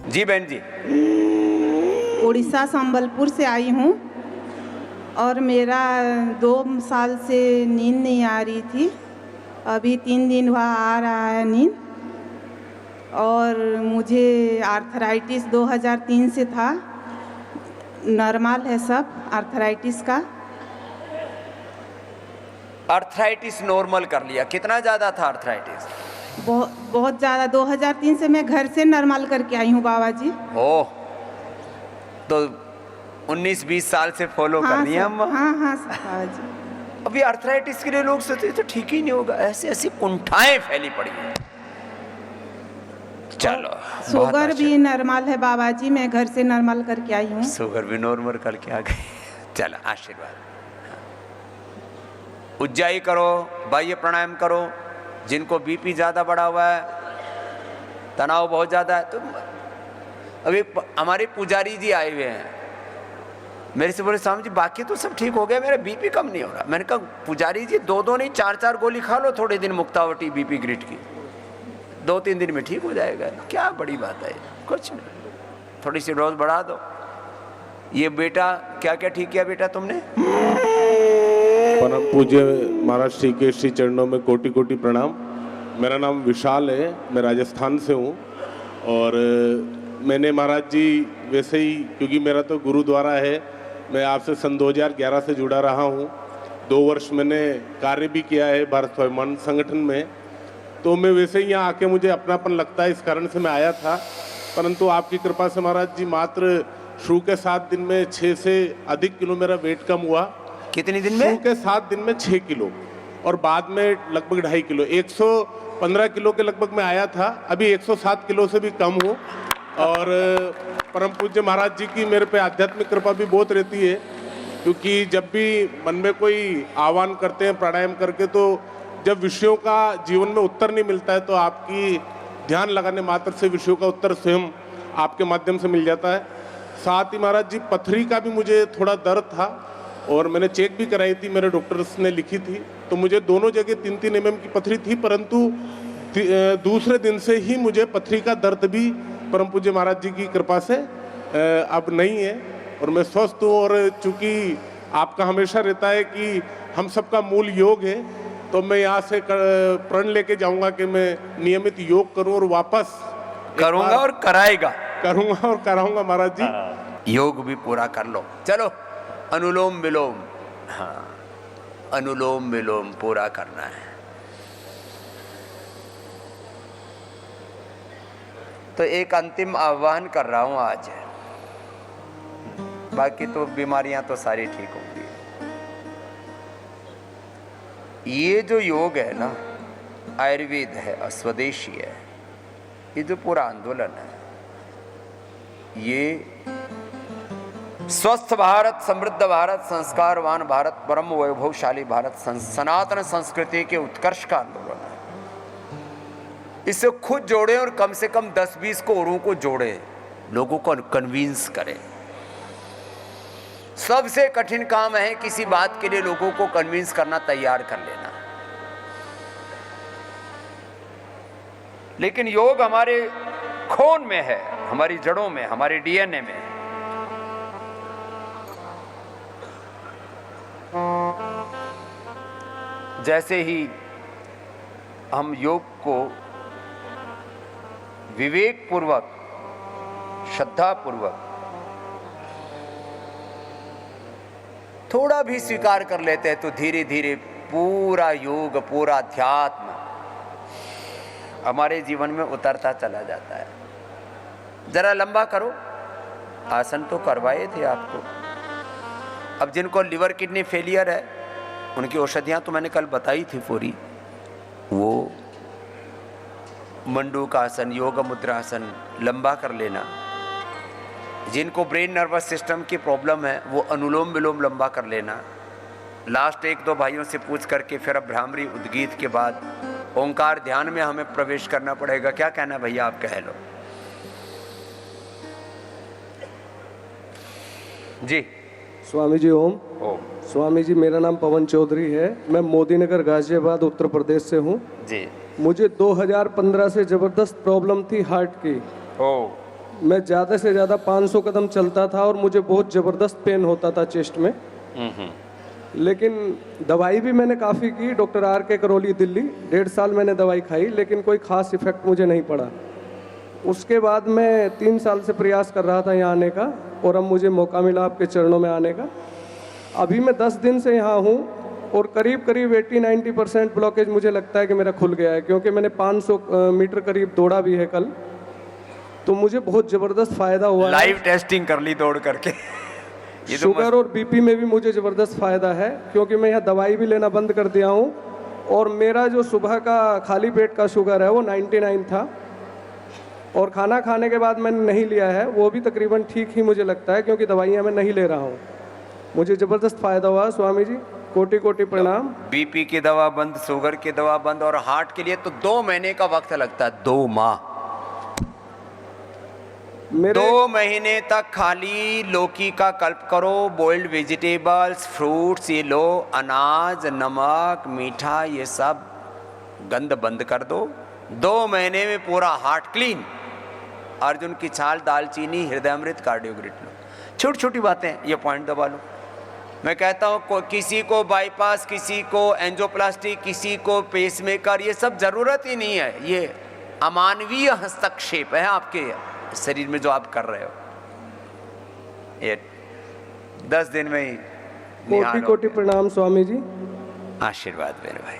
जी बहन जी। उड़ीसा संबलपुर से आई हूँ और मेरा 2 साल से नींद नहीं आ रही थी। अभी 3 दिन हुआ आ रहा है नींद। और मुझे आर्थराइटिस 2003 से था। नॉर्मल है सब आर्थराइटिस का। आर्थराइटिस नॉर्मल कर लिया, कितना ज़्यादा था आर्थराइटिस? बहुत ज़्यादा। 2003 से मैं घर से नॉर्मल करके आई हूँ बाबा जी। ओह, तो 19-20 साल से फॉलो कर रही हैं हम। हाँ बाबा जी। अभी आर्थराइटिस के लिए लोग सोचते तो ठीक ही नहीं होगा, ऐसे ऐसी कुंठाएं फैली पड़ी हैं। चलो, शुगर भी नॉर्मल है बाबा जी, मैं घर से नॉर्मल करके आई हूँ। शुगर भी नॉर्मल करके आ गए। चलो, आशीर्वाद। उज्जाई करो, बाह्य प्राणायाम करो। जिनको बीपी ज़्यादा बढ़ा हुआ है, तनाव बहुत ज़्यादा है, तो अभी हमारे पुजारी जी आए हुए हैं, मेरे से बोले स्वामी जी बाकी तो सब ठीक हो गया, मेरा बीपी कम नहीं हो रहा। मैंने कहा पुजारी जी 2-2 नहीं 4-4 गोली खा लो थोड़े दिन मुक्तावटी बीपी ग्रिड की, 2-3 दिन में ठीक हो जाएगा। क्या बड़ी बात है, कुछ नहीं, थोड़ी सी डोज बढ़ा दो। ये बेटा क्या क्या ठीक किया बेटा तुमने? परम पूज्य महाराज श्री के श्री चरणों में कोटि कोटि प्रणाम। मेरा नाम विशाल है, मैं राजस्थान से हूँ। और मैंने महाराज जी वैसे ही, क्योंकि मेरा तो गुरुद्वारा है, मैं आपसे सन 2011 से जुड़ा रहा हूँ। 2 वर्ष मैंने कार्य भी किया है भारत स्वाभिमान संगठन में। तो मैं वैसे ही यहाँ आके मुझे अपनापन लगता है, इस कारण से मैं आया था। परंतु आपकी कृपा से महाराज जी मात्र शुरू के 7 दिन में 6 से अधिक किलो मेरा वेट कम हुआ। कितने दिन में? शुरू के 7 दिन में 6 किलो और बाद में लगभग 2.5 किलो। 115 किलो के लगभग मैं आया था, अभी 107 किलो से भी कम हूँ। और परम पूज्य महाराज जी की मेरे पे आध्यात्मिक कृपा भी बहुत रहती है, क्योंकि जब भी मन में कोई आह्वान करते हैं प्राणायाम करके, तो जब विषयों का जीवन में उत्तर नहीं मिलता है तो आपकी ध्यान लगाने मात्र से विषयों का उत्तर स्वयं आपके माध्यम से मिल जाता है। साथ ही महाराज जी पथरी का भी मुझे थोड़ा दर्द था और मैंने चेक भी कराई थी, मेरे डॉक्टर्स ने लिखी थी, तो मुझे दोनों जगह 3-3 mm की पथरी थी। परंतु दूसरे दिन से ही मुझे पथरी का दर्द भी परम पूज्य महाराज जी की कृपा से अब नहीं है और मैं स्वस्थ हूँ। और चूँकि आपका हमेशा रहता है कि हम सबका मूल योग है, तो मैं यहाँ से प्रण लेके जाऊँगा कि मैं नियमित योग करूँ और वापस करूँगा और कराएगा, करूँगा और कराऊँगा महाराज जी। योग भी पूरा कर लो। चलो, अनुलोम विलोम, हाँ अनुलोम विलोम पूरा करना है। तो एक अंतिम आह्वान कर रहा हूं आज, बाकी तो बीमारियां तो सारी ठीक होंगी। ये जो योग है ना, आयुर्वेद है, स्वदेशी है, ये जो पूरा आंदोलन है, ये स्वस्थ भारत, समृद्ध भारत, संस्कारवान भारत, परम वैभवशाली भारत, सनातन संस्कृति के उत्कर्ष का आंदोलन है। इसे खुद जोड़े और कम से कम 10-20 को औरों को जोड़े, लोगों को कन्विंस करें। सबसे कठिन काम है किसी बात के लिए लोगों को कन्विंस करना, तैयार कर लेना। लेकिन योग हमारे खून में है, हमारी जड़ों में, हमारे डीएनए में है। जैसे ही हम योग को विवेक पूर्वक, श्रद्धा पूर्वक थोड़ा भी स्वीकार कर लेते हैं, तो धीरे धीरे पूरा योग, पूरा अध्यात्म हमारे जीवन में उतरता चला जाता है। जरा लंबा करो, आसन तो करवाए थे आपको। अब जिनको लिवर किडनी फेलियर है, उनकी औषधियाँ तो मैंने कल बताई थी पूरी। वो मंडूकासन, योग मुद्रासन लंबा कर लेना। जिनको ब्रेन नर्वस सिस्टम की प्रॉब्लम है, वो अनुलोम विलोम लंबा कर लेना। लास्ट 1-2 भाइयों से पूछ करके फिर अब भ्रामरी उद्गीत के बाद ओंकार ध्यान में हमें प्रवेश करना पड़ेगा। क्या कहना भैया, आप कह लो जी। स्वामी जी ओम। स्वामी जी, मेरा नाम पवन चौधरी है, मैं मोदी नगर गाजियाबाद उत्तर प्रदेश से हूँ जी। मुझे 2015 से ज़बरदस्त प्रॉब्लम थी हार्ट की। मैं ज़्यादा से ज़्यादा 500 कदम चलता था और मुझे बहुत ज़बरदस्त पेन होता था चेस्ट में। लेकिन दवाई भी मैंने काफ़ी की, डॉक्टर आर के करौली दिल्ली, 1.5 साल मैंने दवाई खाई, लेकिन कोई ख़ास इफेक्ट मुझे नहीं पड़ा। उसके बाद मैं 3 साल से प्रयास कर रहा था यहाँ आने का, और अब मुझे मौका मिला आपके चरणों में आने का। अभी मैं 10 दिन से यहाँ हूँ और करीब करीब 80-90% ब्लॉकेज मुझे लगता है कि मेरा खुल गया है, क्योंकि मैंने 500 मीटर करीब दौड़ा भी है कल, तो मुझे बहुत ज़बरदस्त फ़ायदा हुआ है। लाइव टेस्टिंग कर ली दौड़ करके। ये तो शुगर और बीपी में भी मुझे ज़बरदस्त फ़ायदा है, क्योंकि मैं यहाँ दवाई भी लेना बंद कर दिया हूँ। और मेरा जो सुबह का खाली पेट का शुगर है वो 99 था, और खाना खाने के बाद मैंने नहीं लिया है, वो भी तकरीबन ठीक ही मुझे लगता है, क्योंकि दवाइयाँ मैं नहीं ले रहा हूँ। मुझे ज़बरदस्त फ़ायदा हुआ स्वामी जी, कोटि कोटि प्रणाम। बीपी की दवा बंद, शुगर की दवा बंद, और हार्ट के लिए तो 2 महीने का वक्त लगता है, 2 माह। मेरे 2 महीने तक खाली लौकी का कल्प करो, बॉइल्ड वेजिटेबल्स, फ्रूट्स ये लो, अनाज, नमक, मीठा, ये सब गंद बंद कर दो। 2 महीने में पूरा हार्ट क्लीन। अर्जुन की छाल, दालचीनी, हृदयामृत, कार्डियोग्रिट लो। छोटी छोटी बातें, ये पॉइंट दबा लो। मैं कहता हूँ किसी को बाईपास, किसी को एंजियोप्लास्टी, किसी को पेसमेकर, ये सब जरूरत ही नहीं है। ये अमानवीय हस्तक्षेप है आपके शरीर में जो आप कर रहे हो। ये 10 दिन में ही कोटि कोटि प्रणाम स्वामी जी। आशीर्वाद मेरे भाई।